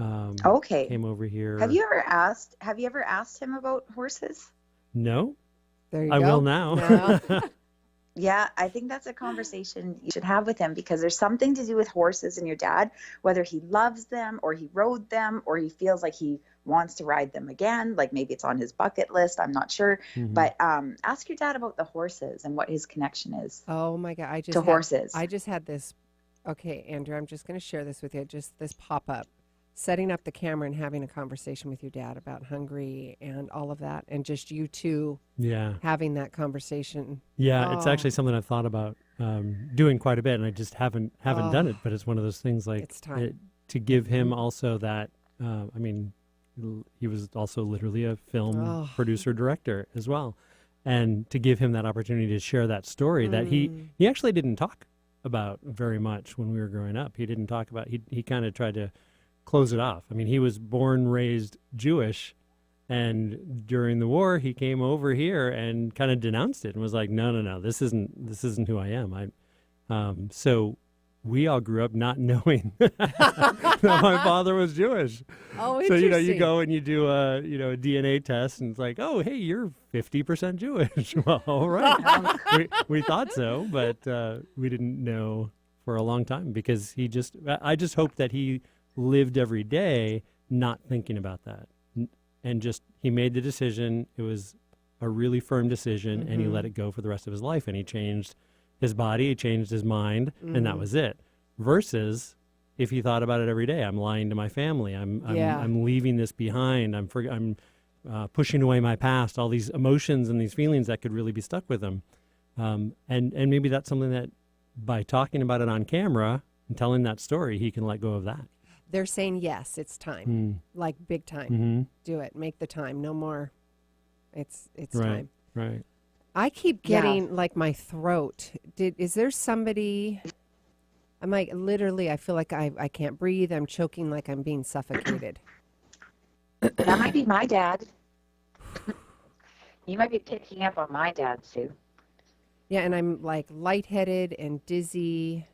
Speaker 3: Okay.
Speaker 4: Came over here.
Speaker 3: Have you ever asked him about horses?
Speaker 4: No.
Speaker 2: There you
Speaker 4: go. I will now.
Speaker 2: No.
Speaker 3: Yeah, I think that's a conversation you should have with him because there's something to do with horses and your dad, whether he loves them or he rode them or he feels like he wants to ride them again. Like maybe it's on his bucket list. I'm not sure. Mm-hmm. But ask your dad about the horses and what his connection is.
Speaker 2: Oh, my God.
Speaker 3: Horses.
Speaker 2: I just had this. Okay, Andrew, I'm just going to share this with you. Just this pop-up. Setting up the camera and having a conversation with your dad about Hungary and all of that, and just you two having that conversation.
Speaker 4: Yeah, It's actually something I've thought about doing quite a bit, and I just haven't done it. But it's one of those things like
Speaker 2: it's time.
Speaker 4: To give him also that. I mean, he was also literally a film producer director as well, and to give him that opportunity to share that story that he actually didn't talk about very much when we were growing up. He didn't talk about. He kind of tried to close it off. I mean, he was born, raised Jewish, and during the war, he came over here and kind of denounced it and was like, no, this isn't who I am. So we all grew up not knowing that my father was Jewish.
Speaker 2: Oh,
Speaker 4: so
Speaker 2: interesting.
Speaker 4: you go and you do a DNA test, and it's like, oh, hey, you're 50% Jewish. Well, all right, we thought so, but we didn't know for a long time because I just hope that he lived every day not thinking about that, and just he made the decision. It was a really firm decision, and he let it go for the rest of his life, and he changed his body, he changed his mind, and that was it. Versus if he thought about it every day, I'm lying to my family, I'm leaving this behind, I'm pushing away my past, all these emotions and these feelings that could really be stuck with him, and maybe that's something that by talking about it on camera and telling that story, he can let go of that.
Speaker 2: They're saying, yes, it's time. Like big time.
Speaker 4: Mm-hmm.
Speaker 2: Do it. Make the time. No more. It's
Speaker 4: right,
Speaker 2: time.
Speaker 4: Right.
Speaker 2: I keep getting like my throat. Is there somebody? I'm like, literally, I feel like I can't breathe. I'm choking like I'm being suffocated.
Speaker 3: That might be my dad. You might be picking up on my dad, Sue.
Speaker 2: Yeah, and I'm like lightheaded and dizzy.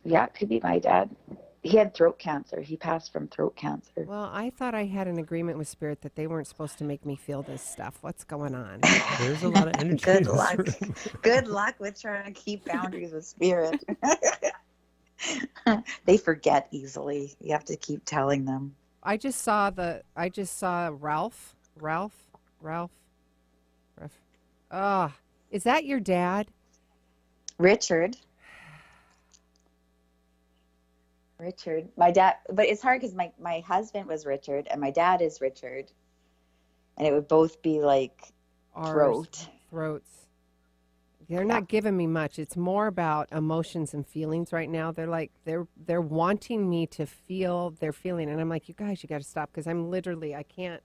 Speaker 3: Yeah, it could be my dad. He had throat cancer. He passed from throat cancer.
Speaker 2: Well, I thought I had an agreement with Spirit that they weren't supposed to make me feel this stuff. What's going on?
Speaker 4: There's a lot of energy.
Speaker 3: Good luck. Good luck with trying to keep boundaries with Spirit. They forget easily. You have to keep telling them.
Speaker 2: I just saw Ralph. Is that your dad?
Speaker 3: Richard, my dad, but it's hard because my husband was Richard and my dad is Richard, and it would both be like throats.
Speaker 2: They're not giving me much. It's more about emotions and feelings right now. They're like they're wanting me to feel their feeling, and I'm like, you guys, you got to stop because I'm literally I can't.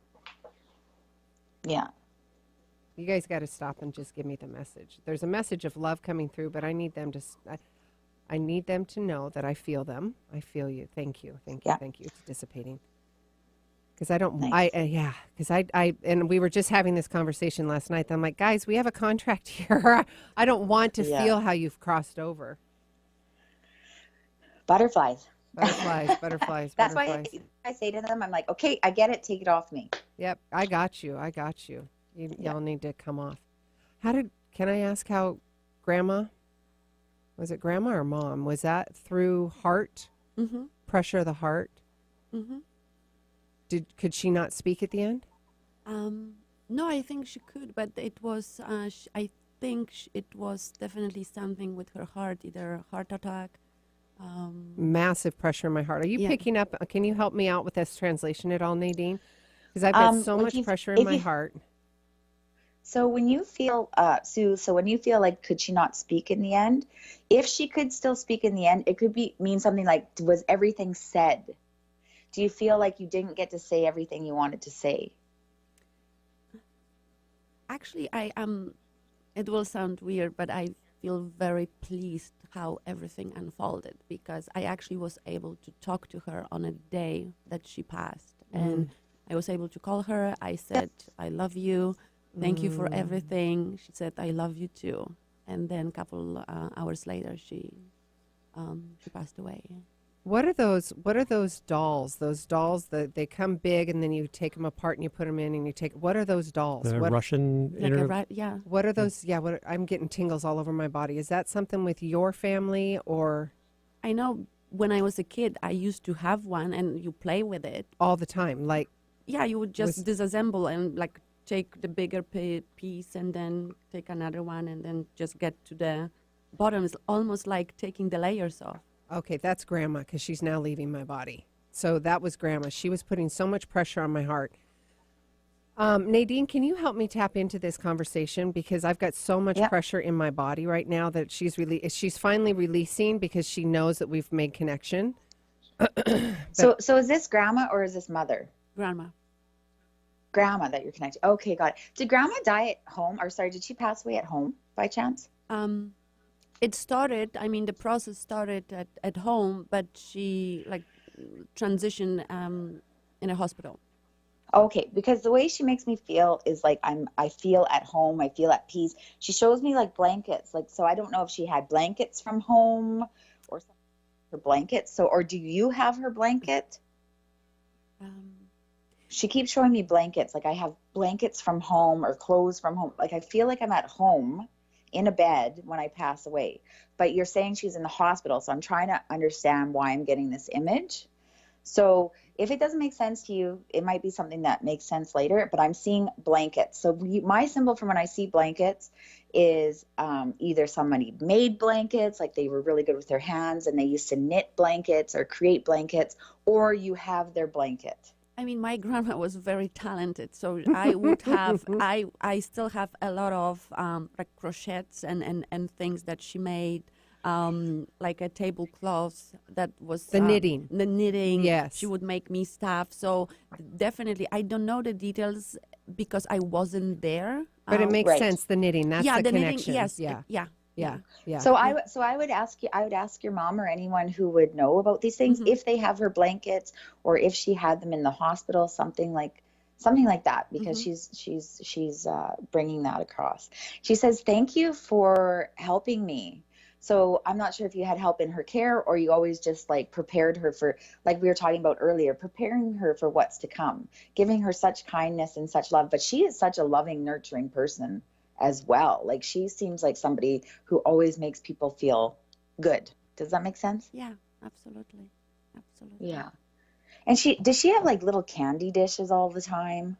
Speaker 3: Yeah.
Speaker 2: You guys got to stop and just give me the message. There's a message of love coming through, but I need them to. I need them to know that I feel them. I feel you. Thank you. Thank you.
Speaker 3: Yeah.
Speaker 2: Thank you. It's dissipating. Because I don't,
Speaker 3: Nice.
Speaker 2: because and we were just having this conversation last night. I'm like, guys, we have a contract here. I don't want to
Speaker 3: Yeah.
Speaker 2: feel how you've crossed over.
Speaker 3: Butterflies.
Speaker 2: Butterflies.
Speaker 3: That's why I say to them, I'm like, okay, I get it. Take it off me.
Speaker 2: Yep, I got you. Y'all need to come off. Can I ask how Grandma, was it Grandma or Mom? Was that through heart, pressure of the heart?
Speaker 5: Mm-hmm.
Speaker 2: Could she not speak at the end?
Speaker 5: No, I think she could, but it was, I think it was definitely something with her heart, either a heart attack.
Speaker 2: Massive pressure in my heart. Are you
Speaker 5: Yeah.
Speaker 2: picking up? Can you help me out with this translation at all, Nadine? Because I've got so much pressure in my heart.
Speaker 3: So when you feel, Sue, when you feel like could she not speak in the end? If she could still speak in the end, it could mean something like, was everything said? Do you feel like you didn't get to say everything you wanted to say?
Speaker 5: Actually, it will sound weird, but I feel very pleased how everything unfolded, because I actually was able to talk to her on a day that she passed. And I was able to call her. I said, I love you. Thank you for everything. She said, I love you too. And then a couple hours later, she passed away.
Speaker 2: What are those dolls? Those dolls that they come big and then you take them apart and you put them in and you take. What are those dolls?
Speaker 4: The Russian.
Speaker 5: Yeah.
Speaker 2: What are those? Yeah. I'm getting tingles all over my body. Is that something with your family or?
Speaker 5: I know when I was a kid, I used to have one, and you play with it
Speaker 2: all the time. Like.
Speaker 5: Yeah, you would just disassemble and like take the bigger piece and then take another one and then just get to the bottom. It's almost like taking the layers off.
Speaker 2: Okay, that's Grandma, because she's now leaving my body. So that was Grandma. She was putting so much pressure on my heart. Nadine, can you help me tap into this conversation? Because I've got so much pressure in my body right now that she's finally releasing, because she knows that we've made connection.
Speaker 3: So is this Grandma or is this Mother?
Speaker 5: Grandma
Speaker 3: that you're connected. Okay, got it. Did Grandma die at home? Or sorry, did she pass away at home by chance?
Speaker 5: It started, the process started at home, but she transitioned in a hospital.
Speaker 3: Okay, because the way she makes me feel is like I feel at home, I feel at peace. She shows me like blankets, so I don't know if she had blankets from home or her blankets. Or do you have her blanket? She keeps showing me blankets, like I have blankets from home or clothes from home. Like I feel like I'm at home in a bed when I pass away. But you're saying she's in the hospital, so I'm trying to understand why I'm getting this image. So if it doesn't make sense to you, it might be something that makes sense later, but I'm seeing blankets. So my symbol for when I see blankets is either somebody made blankets, like they were really good with their hands and they used to knit blankets or create blankets, or you have their blanket.
Speaker 5: My grandma was very talented, so I would have, I still have a lot of crochets and things that she made, like a tablecloth that was
Speaker 2: the knitting.
Speaker 5: The knitting,
Speaker 2: yes.
Speaker 5: She would make me stuff. So definitely, I don't know the details because I wasn't there.
Speaker 2: But it makes sense. The knitting, that's the connection.
Speaker 5: Knitting, yes,
Speaker 2: yeah.
Speaker 3: So I would ask your mom or anyone who would know about these things if they have her blankets or if she had them in the hospital, something like that, because she's bringing that across. She says, "Thank you for helping me." So I'm not sure if you had help in her care or you always just prepared her for, like we were talking about earlier, preparing her for what's to come, giving her such kindness and such love. But she is such a loving, nurturing person as well. Like she seems like somebody who always makes people feel good. Does that make sense?
Speaker 5: Yeah, absolutely.
Speaker 3: Yeah. And does she have little candy dishes all the time?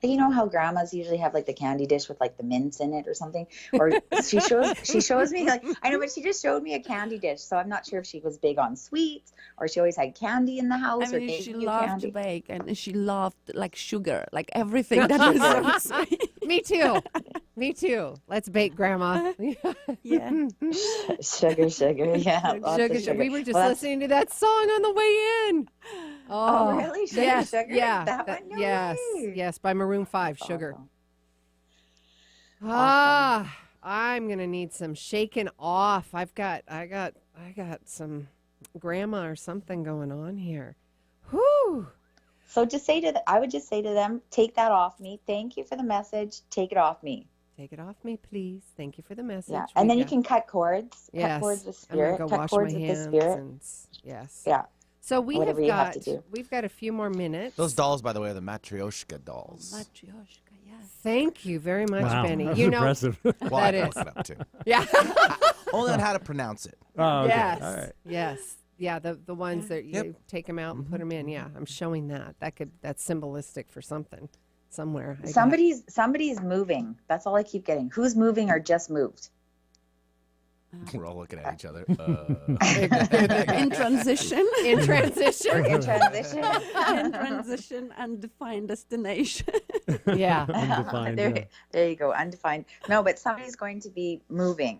Speaker 3: Like, you know how grandmas usually have the candy dish with the mints in it or something? Or she shows me I know, but she just showed me a candy dish. So I'm not sure if she was big on sweets or she always had candy in the house.
Speaker 5: She loved to bake and she loved sugar, everything that was so sweet.
Speaker 2: Me too. Let's bake, Grandma.
Speaker 5: Yeah.
Speaker 3: Sugar. Yeah.
Speaker 2: Sugar. We were just listening to that song on the way in.
Speaker 3: Oh, really? Sugar?
Speaker 2: Yeah.
Speaker 3: That one? No way.
Speaker 2: Yes, by Maroon 5,
Speaker 3: That's
Speaker 2: Sugar.
Speaker 3: Awesome.
Speaker 2: I'm gonna need some shaking off. I got some Grandma or something going on here. Whew.
Speaker 3: So I would just say to them, take that off me. Thank you for the message. Take it off me.
Speaker 2: Take it off me, please. Thank you for the message.
Speaker 3: Yeah. And then you can cut cords.
Speaker 2: Yes.
Speaker 3: Cut cords with
Speaker 2: I'm gonna
Speaker 3: spirit.
Speaker 2: go
Speaker 3: Cut
Speaker 2: wash
Speaker 3: cords
Speaker 2: my
Speaker 3: with the
Speaker 2: hands
Speaker 3: spirit.
Speaker 2: Yes.
Speaker 3: Yeah.
Speaker 2: So we've
Speaker 3: have to do.
Speaker 2: got a few more minutes.
Speaker 1: Those dolls, by the way, are the Matryoshka dolls.
Speaker 5: Matryoshka, yes.
Speaker 2: Thank you very much,
Speaker 4: Wow,
Speaker 2: Benny.
Speaker 4: that was
Speaker 2: You know,
Speaker 4: impressive.
Speaker 1: Well, I
Speaker 2: that
Speaker 1: looked
Speaker 2: is.
Speaker 1: it up too.
Speaker 2: Yeah.
Speaker 1: Only on how to pronounce it.
Speaker 4: Oh, okay.
Speaker 2: Yes.
Speaker 4: All right.
Speaker 2: Yes. Yeah, the ones that you
Speaker 1: Yep.
Speaker 2: take them out and put them in. Yeah, I'm showing that. That's symbolistic for something somewhere.
Speaker 3: Somebody's moving. That's all I keep getting. Who's moving or just moved?
Speaker 1: We're all looking at each other.
Speaker 5: In transition.
Speaker 2: In transition.
Speaker 3: In transition.
Speaker 5: In transition, undefined destination.
Speaker 2: Yeah.
Speaker 4: Undefined, yeah.
Speaker 3: There you go. Undefined. No, but somebody's going to be moving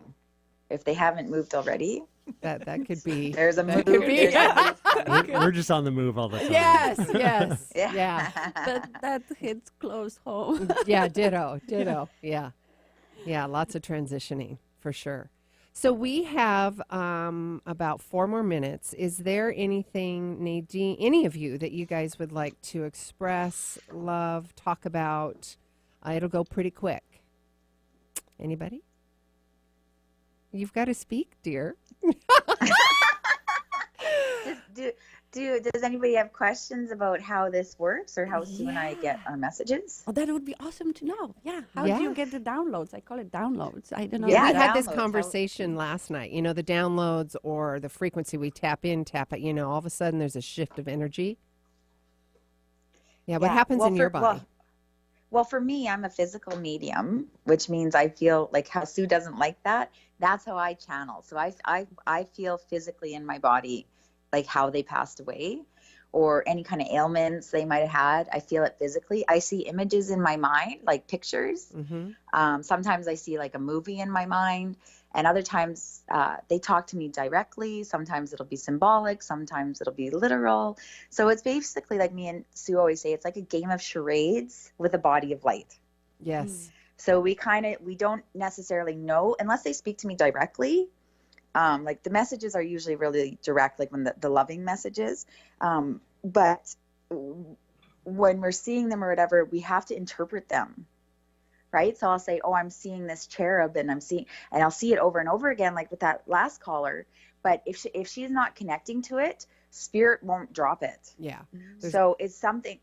Speaker 3: if they haven't moved already.
Speaker 2: That could be.
Speaker 3: There's a move.
Speaker 2: Could be.
Speaker 3: There's a move.
Speaker 4: We're just on the move all the time.
Speaker 2: Yes.
Speaker 3: Yeah.
Speaker 2: Yeah.
Speaker 5: that hits close home.
Speaker 2: Yeah. Ditto. Yeah. Yeah. Lots of transitioning for sure. So we have about 4 more minutes. Is there anything, Nadine, any of you that you guys would like to express, love, talk about? It'll go pretty quick. Anybody? You've got to speak, dear.
Speaker 3: Does anybody have questions about how this works or how Sue and I get our messages?
Speaker 5: Oh, that would be awesome to know. Yeah. How do you get the downloads? I call it downloads. I don't know.
Speaker 2: Yeah, we had
Speaker 3: downloads.
Speaker 2: this conversation last night. You know, the downloads or the frequency we tap in, tap out, all of a sudden there's a shift of energy. Yeah, what happens in your body?
Speaker 3: Well, for me, I'm a physical medium, which means I feel like how Sue doesn't like that. That's how I channel. So I feel physically in my body, like how they passed away or any kind of ailments they might have had. I feel it physically. I see images in my mind, like pictures.
Speaker 2: Mm-hmm.
Speaker 3: Sometimes I see like a movie in my mind. And other times they talk to me directly. Sometimes it'll be symbolic. Sometimes it'll be literal. So it's basically like me and Sue always say, it's like a game of charades with a body of light.
Speaker 2: Yes.
Speaker 3: So we don't necessarily know unless they speak to me directly. Like the messages are usually really direct, like when the loving messages. But when we're seeing them or whatever, we have to interpret them. Right. So I'll say, oh, I'm seeing this cherub and I'll see it over and over again, like with that last caller. But if she's not connecting to it, spirit won't drop it.
Speaker 2: Yeah.
Speaker 3: So it's something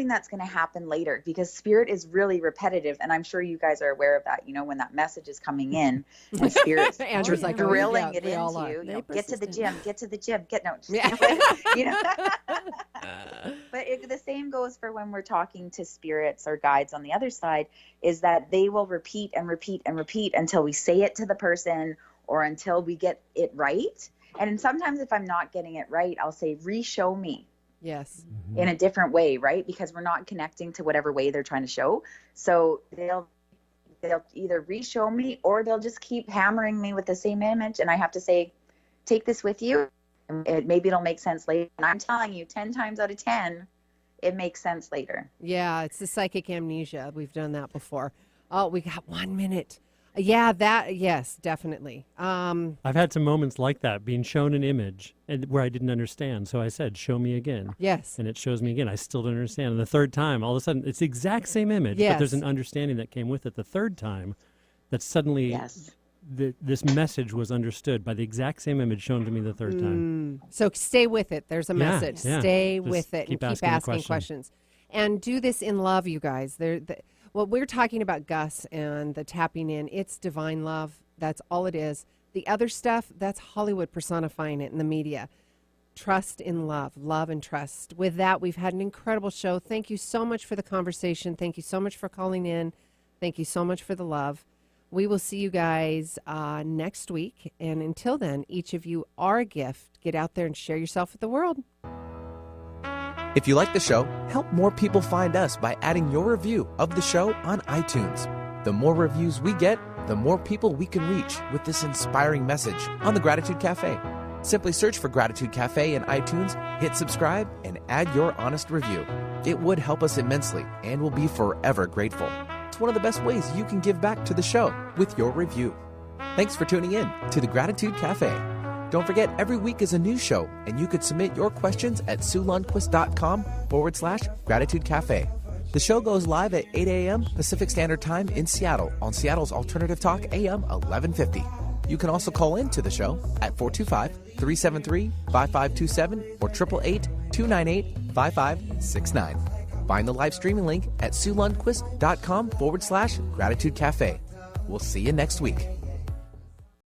Speaker 3: that's going to happen later because spirit is really repetitive. And I'm sure you guys are aware of that, when that message is coming in and spirit's
Speaker 2: Andrew's like,
Speaker 3: drilling it
Speaker 2: we all
Speaker 3: into
Speaker 2: are.
Speaker 3: you, get to the gym,
Speaker 2: Yeah.
Speaker 3: But the same goes for when we're talking to spirits or guides on the other side, is that they will repeat and repeat and repeat until we say it to the person or until we get it right. And sometimes if I'm not getting it right, I'll say, re-show me.
Speaker 2: Yes.
Speaker 3: In a different way, right? Because we're not connecting to whatever way they're trying to show. So they'll either re-show me or they'll just keep hammering me with the same image. And I have to say, take this with you. Maybe it'll make sense later. And I'm telling you, 10 times out of 10, it makes sense later.
Speaker 2: Yeah, it's the psychic amnesia. We've done that before. Oh, we got 1 minute. Yeah, yes, definitely.
Speaker 4: I've had some moments like that, being shown an image where I didn't understand. So I said, show me again.
Speaker 2: Yes.
Speaker 4: And it shows me again. I still don't understand. And the third time, all of a sudden, it's the exact same image, but there's an understanding that came with it. The third time, that suddenly this message was understood by the exact same image shown to me the third time.
Speaker 2: So stay with it. There's a message.
Speaker 4: Yeah.
Speaker 2: Stay
Speaker 4: Just
Speaker 2: with it
Speaker 4: keep
Speaker 2: and keep asking questions. And do this in love, you guys. What we're talking about, Gus, and the tapping in, it's divine love. That's all it is. The other stuff, that's Hollywood personifying it in the media. Trust in love and trust. With that, we've had an incredible show. Thank you so much for the conversation. Thank you so much for calling in. Thank you so much for the love. We will see you guys next week. And until then, each of you are a gift. Get out there and share yourself with the world.
Speaker 1: If you like the show, help more people find us by adding your review of the show on iTunes. The more reviews we get, the more people we can reach with this inspiring message on the Gratitude Cafe. Simply search for Gratitude Cafe in iTunes, hit subscribe, and add your honest review. It would help us immensely and we'll be forever grateful. It's one of the best ways you can give back to the show with your review. Thanks for tuning in to the Gratitude Cafe. Don't forget, every week is a new show, and you could submit your questions at SueLundquist.com/Gratitude Cafe. The show goes live at 8 a.m. Pacific Standard Time in Seattle on Seattle's Alternative Talk AM 1150. You can also call in to the show at 425-373-5527 or 888-298-5569. Find the live streaming link at SueLundquist.com/Gratitude Cafe. We'll see you next week.